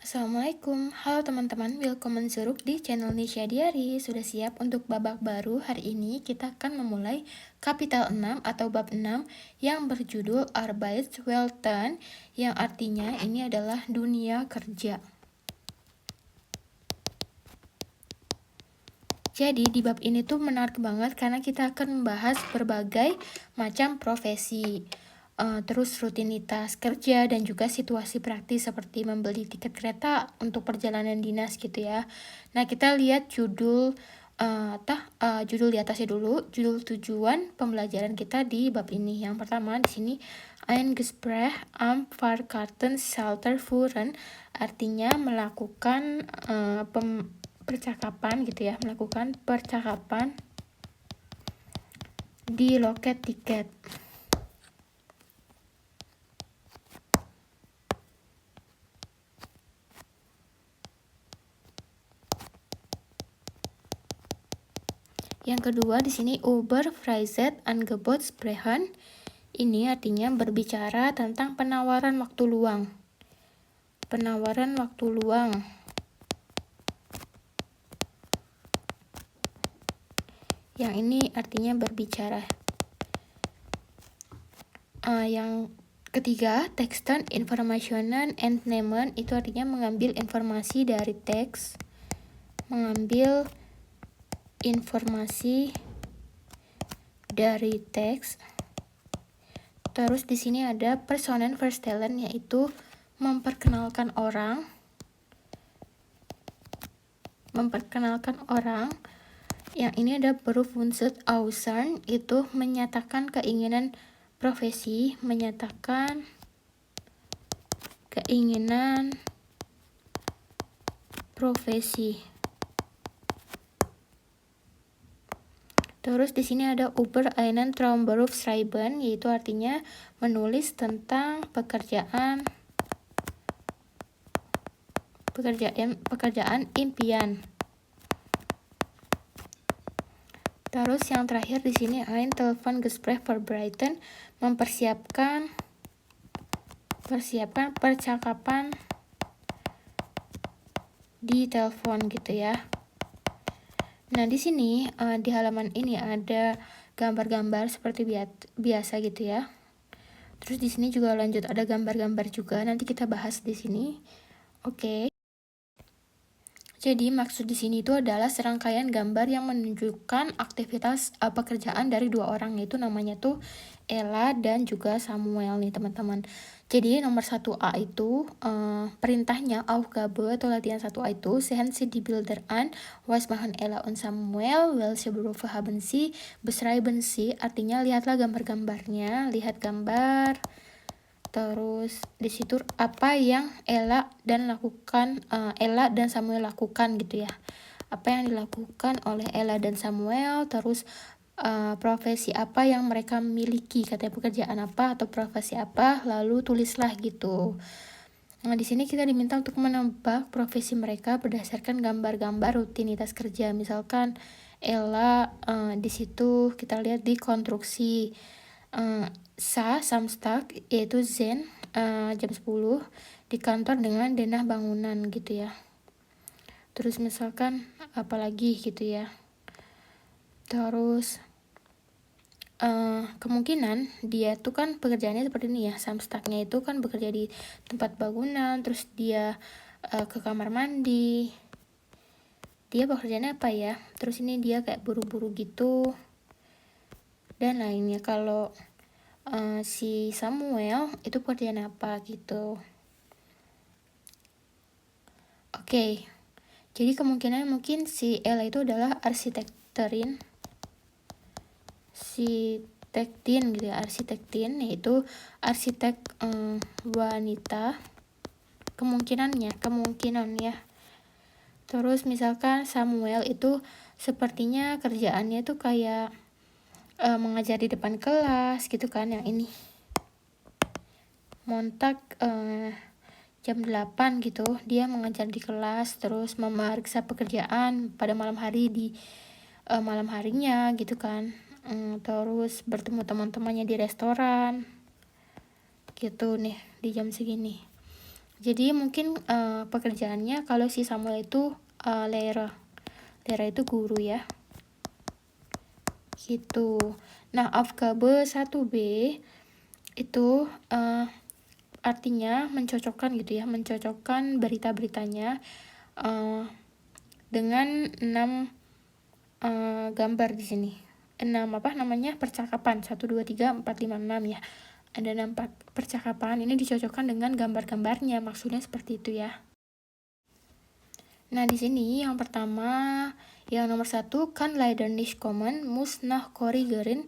Assalamualaikum, halo teman-teman, welcome Zuruk di channel Nisha Diary. Sudah siap untuk babak baru? Hari ini kita akan memulai kapital 6 atau bab 6 yang berjudul Arbeitswelten, yang artinya ini adalah dunia kerja. Jadi di bab ini tuh menarik banget karena kita akan membahas berbagai macam profesi, terus rutinitas kerja dan juga situasi praktis seperti membeli tiket kereta untuk perjalanan dinas gitu ya. Nah, kita lihat judul judul di atasnya dulu, judul tujuan pembelajaran kita di bab ini. Yang pertama di sini ein Gespräch am Fahrkartenschalter artinya melakukan percakapan gitu ya, melakukan percakapan di loket tiket. Yang kedua di sini über Freizeitangebot sprechen. Ini artinya berbicara tentang penawaran waktu luang. Penawaran waktu luang. Yang ini artinya berbicara. Yang ketiga, Texten Informationen entnehmen, itu artinya mengambil informasi dari teks. Mengambil informasi dari teks. Terus di sini ada personen verstellen, yaitu memperkenalkan orang. Memperkenalkan orang. Yang ini ada Berufswunsch äußern, itu menyatakan keinginan profesi, menyatakan keinginan profesi. Terus di sini ada über einen Traumberuf schreiben, yaitu artinya menulis tentang pekerjaan impian. Terus yang terakhir di sini ein Telefongespräch vorbereiten, mempersiapkan percakapan di telepon gitu ya. Nah, di sini di halaman ini ada gambar-gambar seperti biasa gitu ya. Terus di sini juga lanjut ada gambar-gambar juga. Nanti kita bahas di sini. Oke. Jadi maksud di sini itu adalah serangkaian gambar yang menunjukkan aktivitas pekerjaan dari dua orang, yaitu namanya tuh Ella dan juga Samuel nih teman-teman. Jadi nomor 1A itu perintahnya Aufgabe atau latihan 1A itu sehen Sie die Bilder an, was machen Ella und Samuel, welche Berufe haben Sie, beschreiben Sie, artinya lihatlah gambar-gambarnya, lihat gambar. Terus di situ apa yang Ella dan Samuel lakukan gitu ya. Apa yang dilakukan oleh Ella dan Samuel, terus profesi apa yang mereka miliki, katanya pekerjaan apa atau profesi apa, lalu tulislah gitu. Nah, di sini kita diminta untuk menebak profesi mereka berdasarkan gambar-gambar rutinitas kerja. Misalkan Ella di situ kita lihat di konstruksi, Samstag yaitu Zen jam 10 di kantor dengan denah bangunan gitu ya. Terus misalkan apalagi gitu ya. Terus kemungkinan dia tuh kan pekerjaannya seperti ini ya. Samstagnya itu kan bekerja di tempat bangunan, terus dia ke kamar mandi. Dia pekerjaannya apa ya? Terus ini dia kayak buru-buru gitu dan lainnya. Kalau si Samuel itu pekerjaan apa gitu. Oke. Jadi kemungkinan mungkin si Ella itu adalah arsitektin gitu ya, arsitektin, yaitu arsitek wanita. Kemungkinan ya. Terus misalkan Samuel itu sepertinya kerjaannya tuh kayak mengajar di depan kelas gitu kan, yang ini Montag jam 8 gitu, dia mengajar di kelas, terus memeriksa pekerjaan pada malam hari di malam harinya gitu kan. Terus bertemu teman-temannya di restoran gitu nih di jam segini. Jadi mungkin pekerjaannya kalau si Samuel itu Lehrer itu guru ya, gitu. Nah, Aufgabe 1B itu artinya mencocokkan gitu ya, mencocokkan berita-beritanya dengan 6 gambar di sini. 6 percakapan 1 2 3 4 5 6 ya. Ada 6 percakapan, ini dicocokkan dengan gambar-gambarnya, maksudnya seperti itu ya. Nah, di sini yang pertama, yang nomor 1 kan leider nicht kommen, muss noch korrigieren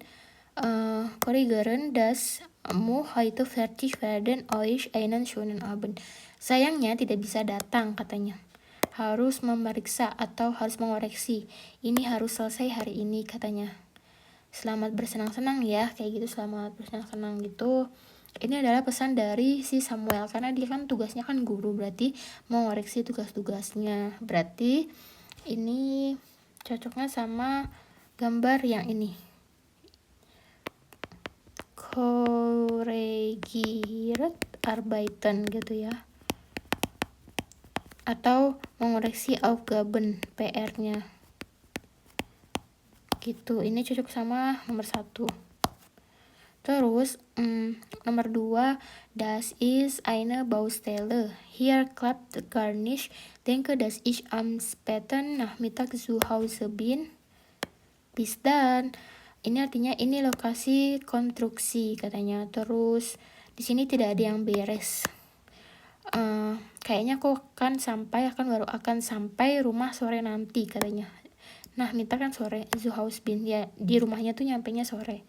das mu heute fertig werden, euch einen schönen Abend. Sayangnya tidak bisa datang katanya. Harus memeriksa atau harus mengoreksi. Ini harus selesai hari ini katanya. Selamat bersenang-senang ya, kayak gitu, selamat bersenang-senang gitu. Ini adalah pesan dari si Samuel, karena dia kan tugasnya kan guru, berarti mau ngoreksi tugas-tugasnya. Berarti ini cocoknya sama gambar yang ini, korrigiert arbeiten gitu ya, atau mengoreksi Aufgaben, PR-nya gitu. Ini cocok sama nomor 1. Terus nomor 2, das ist eine Baustelle. Hier klappt gar nicht. Denke, dass ich am späten Nachmittag zu Hause bin. Bis dann. Ini artinya ini lokasi konstruksi katanya. Terus di sini tidak ada yang beres. Kayaknya aku baru akan sampai rumah sore nanti katanya. Nah, minta kan sore, zu Haus bin ya, di rumahnya tuh nyampenya sore.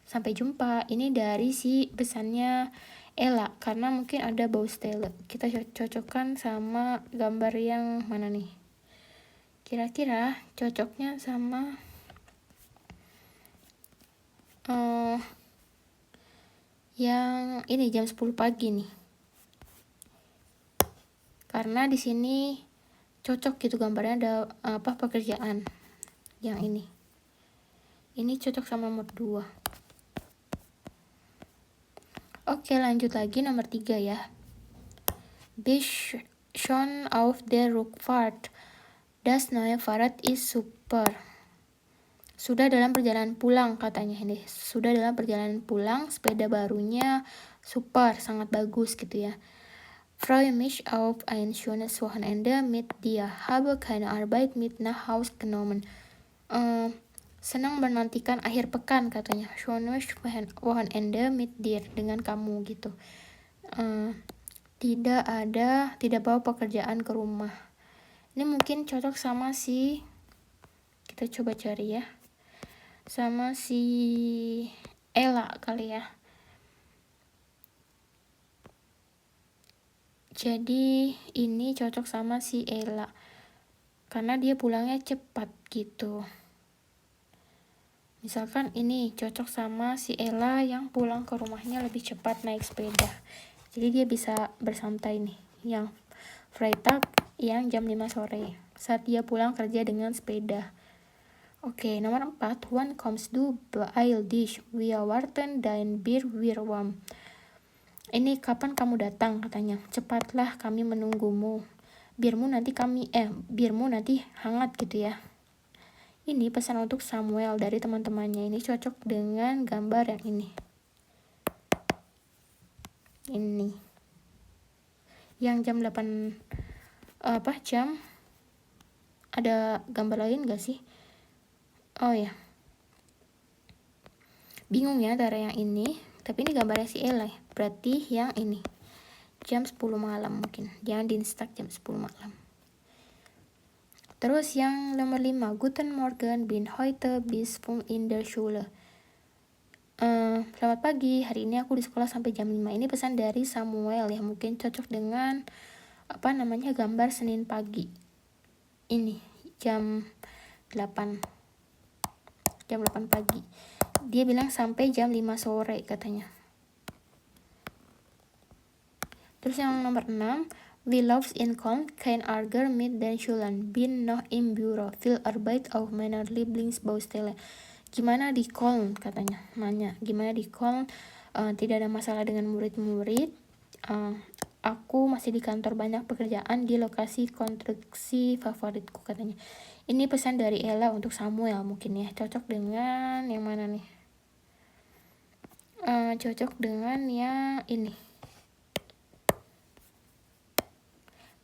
Sampai jumpa. Ini dari si pesannya Ella, karena mungkin ada Baustelle. Kita cocokkan sama gambar yang mana nih? Kira-kira cocoknya sama yang ini jam 10 pagi nih. Karena di sini cocok gitu gambarnya, ada pekerjaan yang ini. Ini cocok sama nomor 2. Oke, lanjut lagi nomor 3 ya. Bis schon auf der Rückfahrt. Das neue Fahrrad ist super. Sudah dalam perjalanan pulang katanya ini. Sudah dalam perjalanan pulang, sepeda barunya super, sangat bagus gitu ya. Freue mich auf ein schönes Wochenende mit dir. Habe keine Arbeit mit nach Haus genommen. Senang menantikan akhir pekan katanya. Schönes Wochenende mit dir, dengan kamu gitu. Tidak bawa pekerjaan ke rumah. Ini mungkin cocok sama si, kita coba cari ya, sama si Ella kali ya. Jadi ini cocok sama si Ella karena dia pulangnya cepat gitu. Misalkan ini cocok sama si Ella yang pulang ke rumahnya lebih cepat naik sepeda. Jadi dia bisa bersantai nih. Yang Freitag yang jam 5 sore saat dia pulang kerja dengan sepeda. Oke, nomor 4. Wann kommst du? Beeil dich. Wir warten dein Bier wir warm. Ini kapan kamu datang katanya. Cepatlah, kami menunggumu. Birmu nanti hangat gitu ya. Ini pesan untuk Samuel dari teman-temannya. Ini cocok dengan gambar yang ini. Ini. Yang jam 8 jam. Ada gambar lain gak sih? Oh ya. Bingung ya antara yang ini. Tapi ini gambarnya si Ella ya. Berarti yang ini. Jam 10 malam mungkin. Jangan Dienstag jam 10 malam. Terus yang nomor 5. Guten Morgen, bin heute bis 5 in der Schule. Selamat pagi, hari ini aku di sekolah sampai jam 5. Ini pesan dari Samuel ya. Mungkin cocok dengan gambar Senin pagi. Ini jam 8 pagi. Dia bilang sampai jam 5 sore katanya. Terus yang nomor 6, wie läuft's in Köln? Kein Ärger mit den Schülern. Bin noch im Büro. Viel Arbeit auf meiner Lieblingsbaustelle. Gimana di Köln katanya. Nanya, gimana di Köln? Tidak ada masalah dengan murid-murid. Aku masih di kantor, banyak pekerjaan di lokasi konstruksi favoritku, katanya. Ini pesan dari Ella untuk Samuel mungkin ya. Cocok dengan yang mana nih? Cocok dengan yang ini.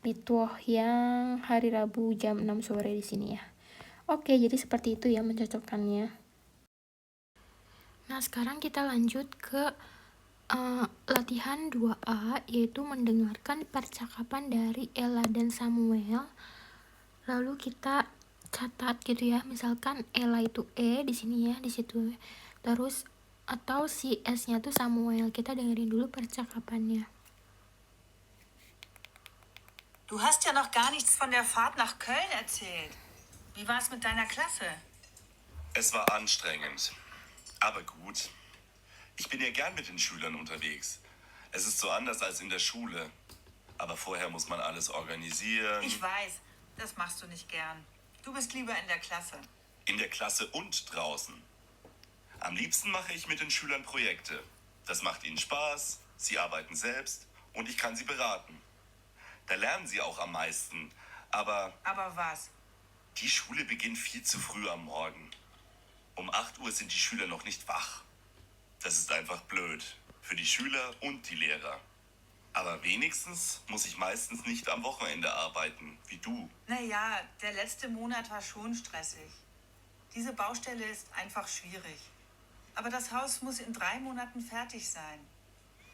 Mituoh yang hari Rabu jam 6 sore di sini ya. Oke, jadi seperti itu ya mencocokkannya. Nah, sekarang kita lanjut ke latihan 2A, yaitu mendengarkan percakapan dari Ella dan Samuel. Lalu kita catat gitu ya. Misalkan Ella itu E di sini ya, di situ. Terus atau si S-nya tuh Samuel. Kita dengerin dulu percakapannya. Du hast ja noch gar nichts von der Fahrt nach Köln erzählt. Wie war es mit deiner Klasse? Es war anstrengend, aber gut. Ich bin ja gern mit den Schülern unterwegs. Es ist so anders als in der Schule. Aber vorher muss man alles organisieren. Ich weiß, das machst du nicht gern. Du bist lieber in der Klasse. In der Klasse und draußen. Am liebsten mache ich mit den Schülern Projekte. Das macht ihnen Spaß, sie arbeiten selbst und ich kann sie beraten. Da lernen sie auch am meisten. Aber Aber was? die Schule beginnt viel zu früh am Morgen. Um 8 Uhr sind die Schüler noch nicht wach. Das ist einfach blöd. Für die Schüler und die Lehrer. Aber wenigstens muss ich meistens nicht am Wochenende arbeiten, wie du. Naja, der letzte Monat war schon stressig. Diese Baustelle ist einfach schwierig. Aber das Haus muss in 3 Monaten fertig sein.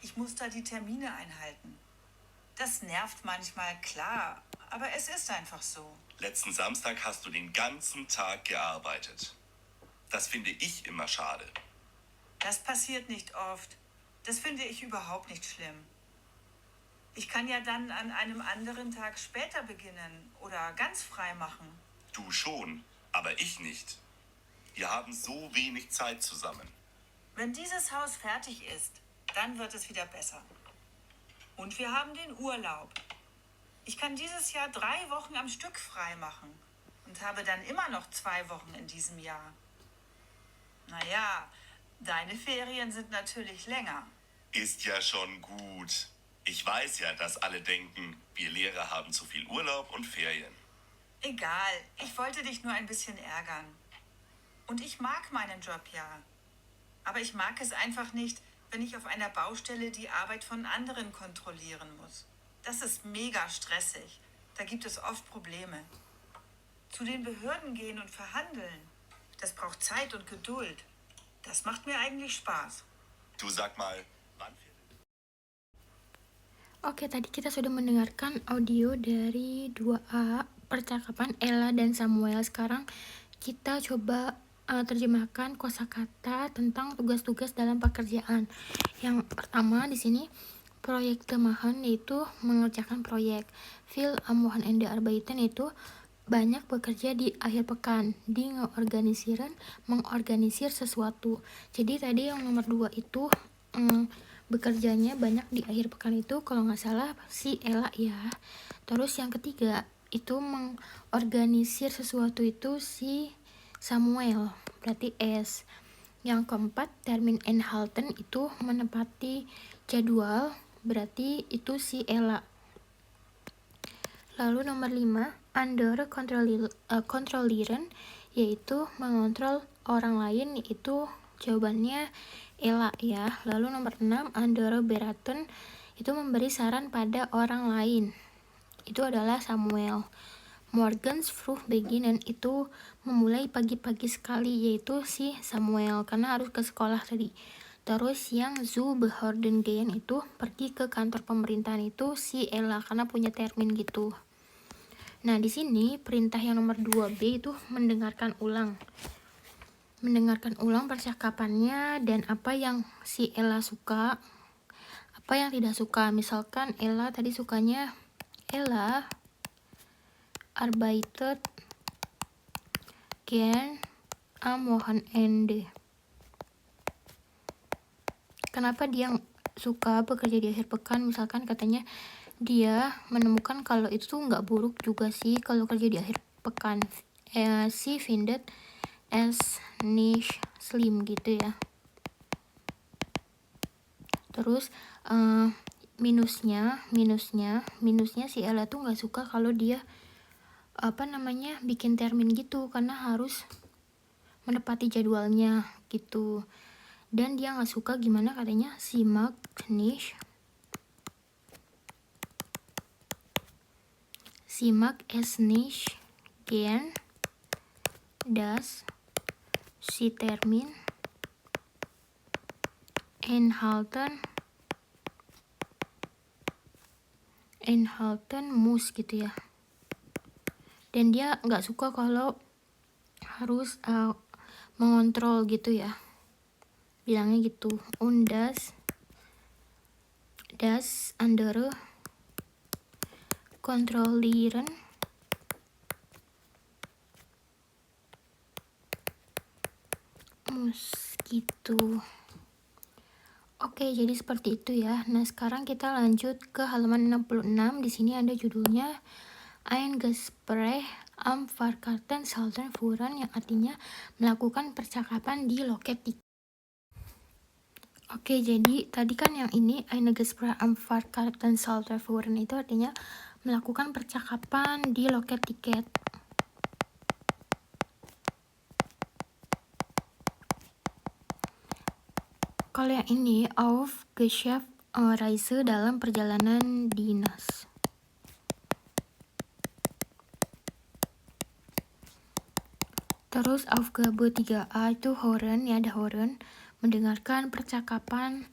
Ich muss da die Termine einhalten. Das nervt manchmal, klar, aber es ist einfach so. Letzten Samstag hast du den ganzen Tag gearbeitet. Das finde ich immer schade. Das passiert nicht oft. Das finde ich überhaupt nicht schlimm. Ich kann ja dann an einem anderen Tag später beginnen oder ganz frei machen. Du schon, aber ich nicht. Wir haben so wenig Zeit zusammen. Wenn dieses Haus fertig ist, dann wird es wieder besser. Und wir haben den Urlaub. Ich kann dieses Jahr 3 Wochen am Stück frei machen und habe dann immer noch 2 Wochen in diesem Jahr. Naja, deine Ferien sind natürlich länger. Ist ja schon gut. Ich weiß ja, dass alle denken, wir Lehrer haben zu viel Urlaub und Ferien. Egal, ich wollte dich nur ein bisschen ärgern. Und ich mag meinen Job ja. Aber ich mag es einfach nicht, wenn ich auf einer Baustelle die Arbeit von anderen kontrollieren muss. Das ist mega stressig. Da gibt es oft Probleme. Zu den Behörden gehen und verhandeln, das braucht Zeit und Geduld. Das macht mir eigentlich Spaß. Du sag mal, wann... Oke, tadi kita sudah mendengarkan audio dari 2A percakapan Ella dan Samuel. Sekarang kita coba terjemahkan kosakata tentang tugas-tugas dalam pekerjaan. Yang pertama di sini proyek temahan, yaitu mengerjakan proyek. Viel am Wochenende arbeiten itu banyak bekerja di akhir pekan. Di mengorganisir sesuatu. Jadi tadi yang nomor 2 itu bekerjanya banyak di akhir pekan itu kalau nggak salah si Ella ya. Terus yang ketiga itu mengorganisir sesuatu itu si Samuel, berarti S. Yang keempat termin inhalten itu menepati jadwal, berarti itu si Ella. Lalu nomor 5 andere kontrolieren, yaitu mengontrol orang lain, yaitu jawabannya Ella ya. Lalu nomor 6 andere beraten, itu memberi saran pada orang lain, itu adalah Samuel. Morgens früh beginnen itu memulai pagi-pagi sekali, yaitu si Samuel karena harus ke sekolah tadi. Terus yang zu behörden gehen itu pergi ke kantor pemerintahan, itu si Ella karena punya termin gitu. Nah, di sini perintah yang nomor 2B itu mendengarkan ulang percakapannya dan apa yang si Ella suka, apa yang tidak suka. Misalkan Ella tadi sukanya Ella arbeitet gern am Wochenende. Kenapa dia suka bekerja di akhir pekan? Misalkan katanya dia menemukan kalau itu tuh nggak buruk juga sih kalau kerja di akhir pekan. Sie findet es nicht schlimm gitu ya. Terus minusnya si Ella tuh nggak suka kalau dia bikin termin gitu, karena harus menepati jadwalnya gitu. Dan dia nggak suka gimana katanya si mag es nicht gern, dass si termin enthalten muss gitu ya. Dan dia nggak suka kalau harus mengontrol gitu ya, bilangnya gitu. Und das andere kontrollieren muss gitu. Oke, jadi seperti itu ya. Nah, sekarang kita lanjut ke halaman 66. Di sini ada judulnya Ein Gespräch am Fahrkartenschalter fuhren, yang artinya melakukan percakapan di loket tiket. Oke, jadi tadi kan yang ini Ein Gespräch am Fahrkartenschalter fuhren itu artinya melakukan percakapan di loket tiket. Kalau yang ini auf Geschäftsreise, dalam perjalanan dinas. Terus Aufgabe 3A itu Hören, ya ada Hören, mendengarkan percakapan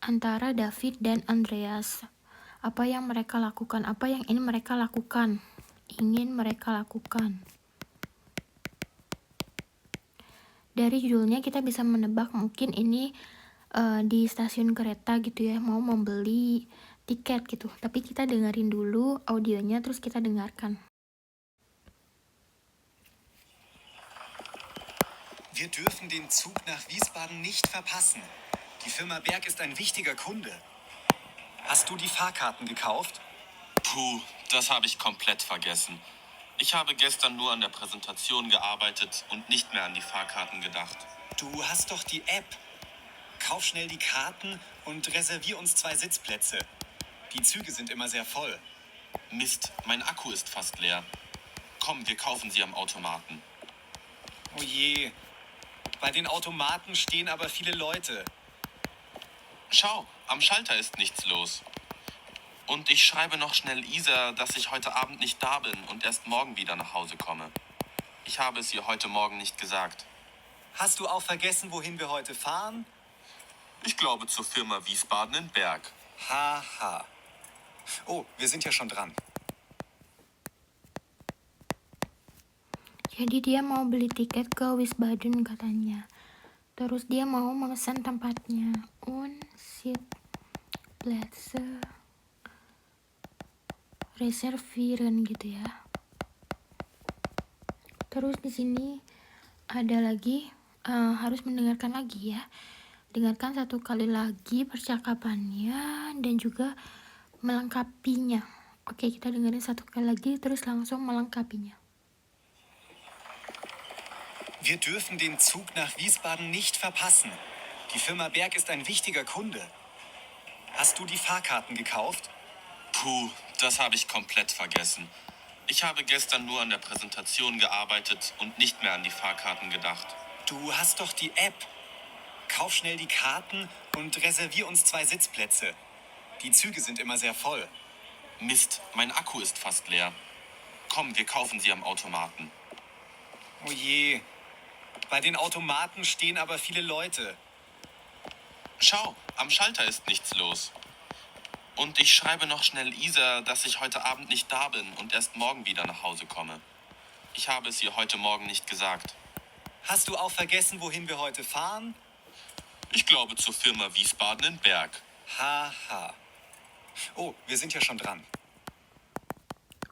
antara David dan Andreas. Apa yang mereka lakukan, apa yang ingin mereka lakukan. Dari judulnya kita bisa menebak mungkin ini di stasiun kereta gitu ya, mau membeli tiket gitu. Tapi kita dengerin dulu audionya, terus kita dengarkan. Wir dürfen den Zug nach Wiesbaden nicht verpassen. Die Firma Berg ist ein wichtiger Kunde. Hast du die Fahrkarten gekauft? Puh, das habe ich komplett vergessen. Ich habe gestern nur an der Präsentation gearbeitet und nicht mehr an die Fahrkarten gedacht. Du hast doch die App. Kauf schnell die Karten und reservier uns 2 Sitzplätze. Die Züge sind immer sehr voll. Mist, mein Akku ist fast leer. Komm, wir kaufen sie am Automaten. Oh je. Bei den Automaten stehen aber viele Leute. Schau, am Schalter ist nichts los. Und ich schreibe noch schnell Isa, dass ich heute Abend nicht da bin und erst morgen wieder nach Hause komme. Ich habe es ihr heute Morgen nicht gesagt. Hast du auch vergessen, wohin wir heute fahren? Ich glaube zur Firma Wiesbaden in Berg. Haha. Oh, wir sind ja schon dran. Jadi dia mau beli tiket ke Wiesbaden katanya. Terus dia mau memesan tempatnya. Und Sitzplätze reservieren gitu ya. Terus di sini ada lagi harus mendengarkan lagi ya. Dengarkan 1 kali lagi percakapannya dan juga melengkapinya. Oke, kita dengerin 1 kali lagi terus langsung melengkapinya. Wir dürfen den Zug nach Wiesbaden nicht verpassen. Die Firma Berg ist ein wichtiger Kunde. Hast du die Fahrkarten gekauft? Puh, das habe ich komplett vergessen. Ich habe gestern nur an der Präsentation gearbeitet und nicht mehr an die Fahrkarten gedacht. Du hast doch die App. Kauf schnell die Karten und reservier uns 2 Sitzplätze. Die Züge sind immer sehr voll. Mist, mein Akku ist fast leer. Komm, wir kaufen sie am Automaten. Oh je. Bei den Automaten stehen aber viele Leute. Schau, am Schalter ist nichts los. Und ich schreibe noch schnell Isa, dass ich heute Abend nicht da bin und erst morgen wieder nach Hause komme. Ich habe es ihr heute Morgen nicht gesagt. Hast du auch vergessen, wohin wir heute fahren? Ich glaube zur Firma Wiesbaden in Berg. Haha. Oh, wir sind ja schon dran.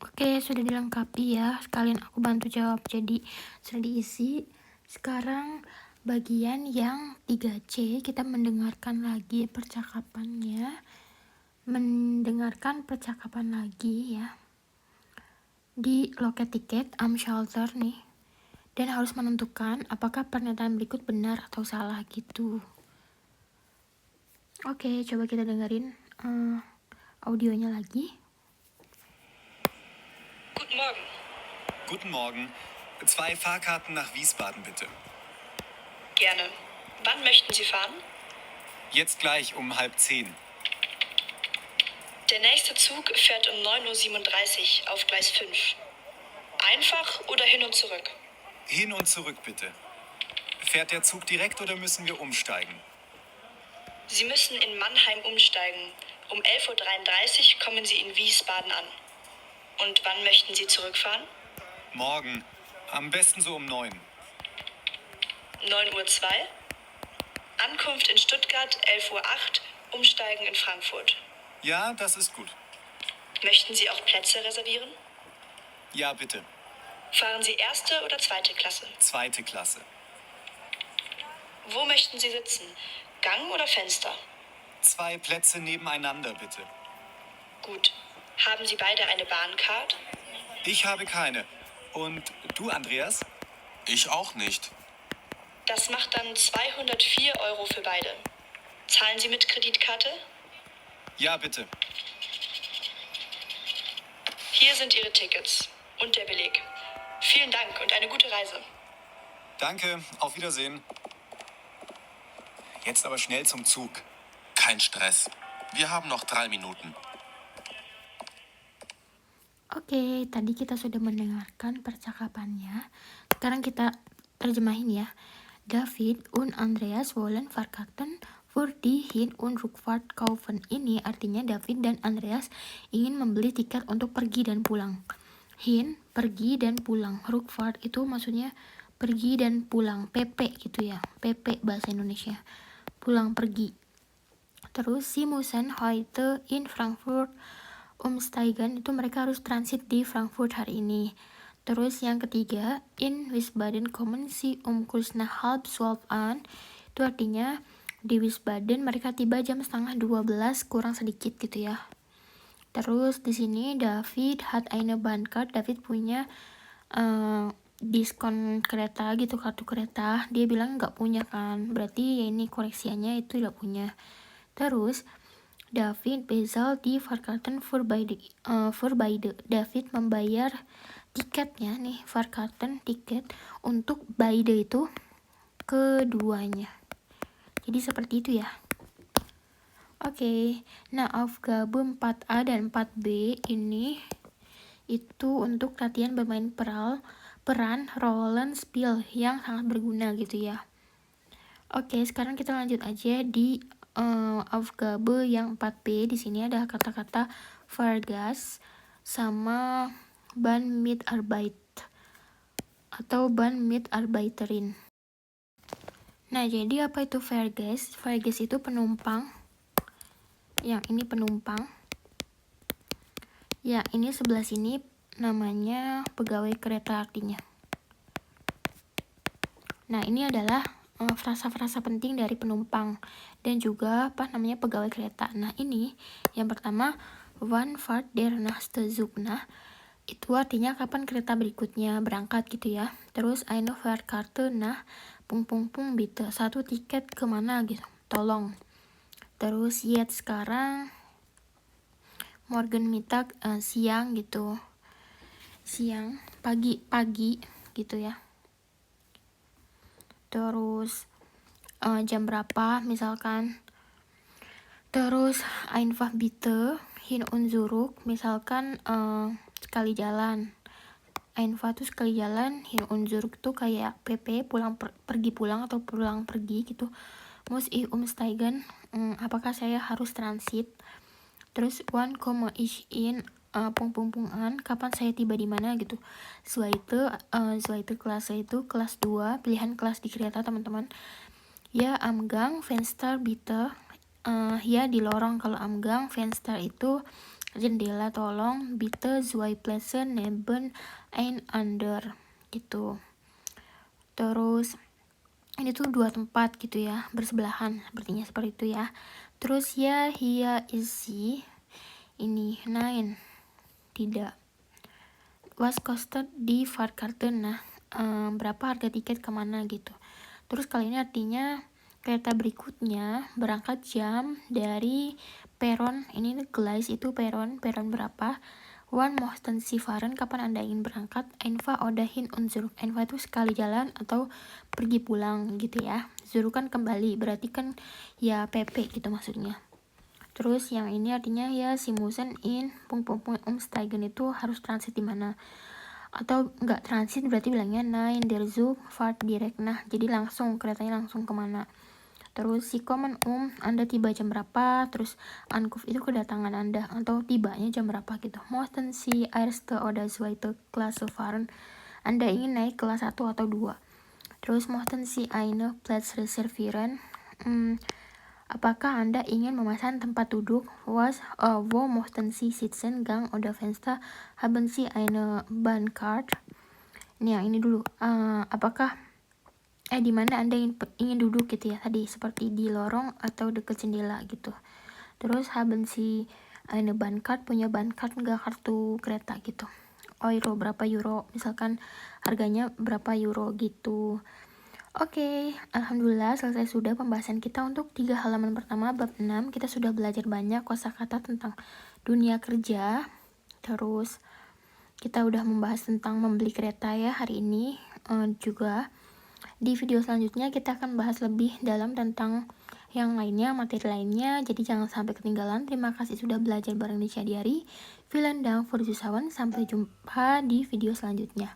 Oke, sudah dilengkapi ya. Sekalian aku bantu jawab. Jadi sudah diisi. Sekarang bagian yang 3C, kita mendengarkan lagi percakapannya. Mendengarkan percakapan lagi ya. Di loket tiket am Schalter nih. Dan harus menentukan apakah pernyataan berikut benar atau salah gitu. Oke, coba kita dengerin. audionya lagi. Guten Morgen. Guten Morgen. 2 Fahrkarten nach Wiesbaden, bitte. Gerne. Wann möchten Sie fahren? Jetzt gleich um 9:30. Der nächste Zug fährt um 9:37 Uhr auf Gleis 5. Einfach oder hin und zurück? Hin und zurück, bitte. Fährt der Zug direkt oder müssen wir umsteigen? Sie müssen in Mannheim umsteigen. Um 11:33 Uhr kommen Sie in Wiesbaden an. Und wann möchten Sie zurückfahren? Morgen. Am besten so um 9. 9:02 Uhr. Ankunft in Stuttgart 11:08 Uhr. Umsteigen in Frankfurt. Ja, das ist gut. Möchten Sie auch Plätze reservieren? Ja, bitte. Fahren Sie erste oder zweite Klasse? 2. Klasse. Wo möchten Sie sitzen? Gang oder Fenster? 2 Plätze nebeneinander, bitte. Gut. Haben Sie beide eine Bahncard? Ich habe keine. Und du, Andreas? Ich auch nicht. Das macht dann 204 Euro für beide. Zahlen Sie mit Kreditkarte? Ja, bitte. Hier sind Ihre Tickets und der Beleg. Vielen Dank und eine gute Reise. Danke, auf Wiedersehen. Jetzt aber schnell zum Zug. Kein Stress. Wir haben noch 3 Minuten. Oke, tadi kita sudah mendengarkan percakapannya. Sekarang kita terjemahin ya. David und Andreas wollen Fahrkarten für die Hin- und Rückfahrt kaufen. Ini artinya David dan Andreas ingin membeli tiket untuk pergi dan pulang. Hin, pergi dan pulang. Rückfahrt itu maksudnya pergi dan pulang. PP gitu ya. PP bahasa Indonesia. Pulang pergi. Terus sie müssen heute in Frankfurt umsteigen, itu mereka harus transit di Frankfurt hari ini. Terus yang ketiga, in Wiesbaden kommen sie kurz nach 11:30 an. Itu artinya di Wiesbaden mereka tiba jam 11:30 kurang sedikit gitu ya. Terus di sini David hat eine Bahncard. David punya diskon kereta gitu, kartu kereta. Dia bilang nggak punya kan, berarti ya ini koreksiannya itu tidak punya. Terus David bezahlt die Fahrkarten für beide. David membayar tiketnya nih, Fahrkarten tiket untuk beide itu keduanya. Jadi seperti itu ya. Oke, nah Aufgabe 4A dan 4B ini itu untuk latihan bermain peran Rollenspiel yang sangat berguna gitu ya. Oke, sekarang kita lanjut aja di Aufgabe yang 4B. Di sini ada kata-kata Fahrgast sama Bahnmitarbeit atau Bahnmitarbeiterin. Nah, jadi apa itu Fahrgast? Fahrgast itu penumpang. Yang ini penumpang. Ya, ini sebelah sini namanya pegawai kereta artinya. Nah, ini adalah frasa-frasa penting dari penumpang dan juga pegawai kereta. Nah, ini yang pertama, wann fahrt der nächste Zug? Nah, itu artinya kapan kereta berikutnya berangkat gitu ya. Terus eine Fahrkarte nach ... bitte. 1 tiket kemana gitu, tolong. Terus jetzt sekarang, morgen Mittag siang gitu. Siang, pagi gitu ya. Terus jam berapa misalkan. Terus einfach bitte hin und zurück, misalkan sekali jalan. Einfach tuh sekali jalan, hin und zurück tuh kayak PP pergi pulang atau pulang pergi gitu. Muss ich umsteigen, apakah saya harus transit. Terus wann komme ich in an, kapan saya tiba di mana gitu. Zweite Klasse itu kelas 2, pilihan kelas di kereta teman-teman. Ya am Gang, Fenster bitte. Ya di lorong. Kalau am Gang, Fenster itu jendela, tolong. Bitte zwei Plätze neben einander gitu. Terus ini tuh 2 tempat gitu ya, bersebelahan, sepertinya seperti itu ya. Terus ya hier ist sie, ini nein, tidak. Was kostet die Fahrkarte? Nah, berapa harga tiket kemana gitu. Terus kali ini artinya kereta berikutnya berangkat jam dari peron, ini Gleis itu peron berapa? Wann möchten Sie fahren, kapan Anda ingin berangkat? Einfach oder hin und zurück. Einfach itu sekali jalan atau pergi pulang gitu ya. Zurück kan kembali, berarti kan ya PP gitu maksudnya. Terus yang ini artinya ya Sie müssen in umsteigen, itu harus transit di mana. Atau enggak transit berarti bilangnya nein, der Zug fahrt direkt. Nah, jadi langsung, keretanya langsung kemana. Terus si kommen Anda tiba jam berapa, terus Ankunft itu kedatangan Anda atau tibanya jam berapa gitu. Möchten Sie erste oder zweite Klasse fahren, Anda ingin naik kelas 1 atau 2. Terus möchten Sie eine Platz reservieren, apakah Anda ingin memesan tempat duduk. Wo möchten Sie sitzen, Gang oder Fenster, haben Sie eine Bahncard. Nih yang ini dulu, apakah di mana Anda ingin duduk gitu ya, tadi seperti di lorong atau dekat jendela gitu. Terus haben Sie eine Bahncard, punya Bahncard enggak, kartu kereta gitu. Euro, berapa euro, misalkan harganya berapa euro gitu. Oke, alhamdulillah selesai sudah pembahasan kita untuk 3 halaman pertama bab 6. Kita sudah belajar banyak kosakata tentang dunia kerja. Terus kita udah membahas tentang membeli kereta ya hari ini. Juga di video selanjutnya kita akan bahas lebih dalam tentang yang lainnya, materi lainnya. Jadi jangan sampai ketinggalan. Terima kasih sudah belajar bareng Nisha Diari. Vielen Dank für Zuschauern. Sampai jumpa di video selanjutnya.